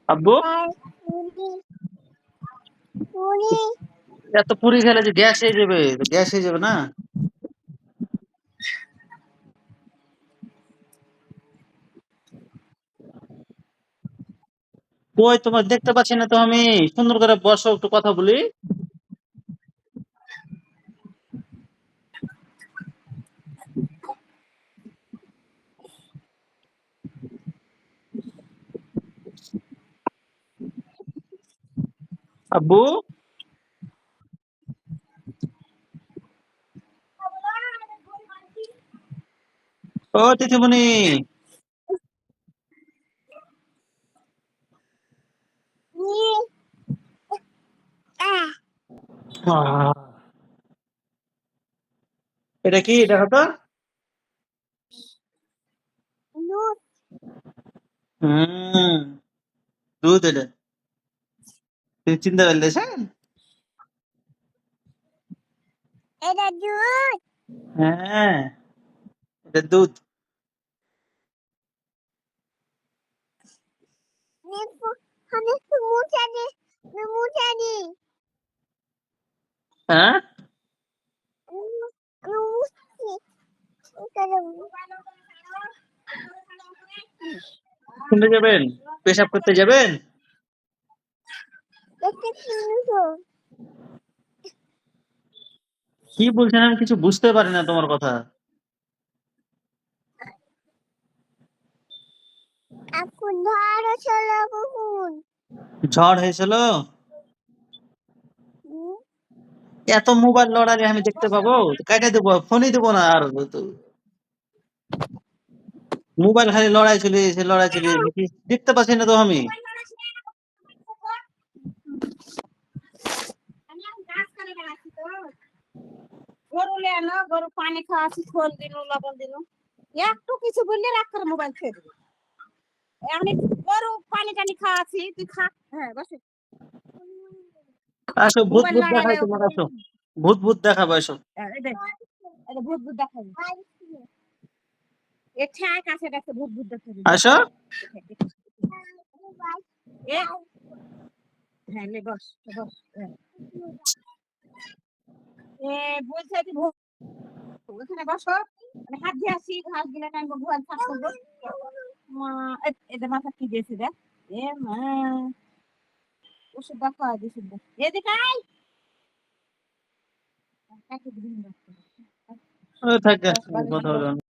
আব্বু এত পুরি খেলে যে গ্যাস হয়ে যাবে, গ্যাস হয়ে যাবে না? কই তোমার দেখতে পাচ্ছি না তো আমি। সুন্দর করে বসো, একটু কথা বলি। আব্বু, ও তিথিমণি, এটা কি দেখো তো। হুম, দুধ এটা। তুমি চিন্তা করলে হ্যাঁ, এটা দুধ। হ্যাঁ, শুনতে যাবেন? পেশাব করতে যাবেন? কি বলছেন আমি কিছু বুঝতে পারি না তোমার কথা। ঝড় হয়েছিল? এত মোবাইল লড়ালে আমি দেখতে পাবো? কাটে দেবো, ফোনই দেবো না আর। তো মোবাইল খালি লড়াই চলে লড়াই চলে দেখতে পাচ্ছি না তো আমি। গরু লেন গরু পানি খাওয়াছি, খোল দিনু লবণ দিনু, একটু কিছু বললে রাখ করে মোবাইল খেয়ে দেবো। আমি গরু পানি টানি খাওয়াছি, তুই খা। হ্যাঁ বসে আসো, ভূত মোবাইল ভূত দেখাই লড়ালে তোমার, আসো। ভূত ভূত দেখাবো, আসো। ভূত ভূত দেখাবি। এ ঠ্যাক আছে দেখতে, ভূত ভূত দেখাবি। আসো। হ্যাঁ লে বস বস। বলছে ওখানে বসো, আমি হাত দিয়ে আসি, ঘাস গিলে টানবো, ঘুয়াল সাফ করবো। এদের মাথা কি দিয়েছে দেখ। এ মা, ওষুধ দেখো আজ, ওষুধ দেখ, এদিকে আয়। থাক, কথা বলো না।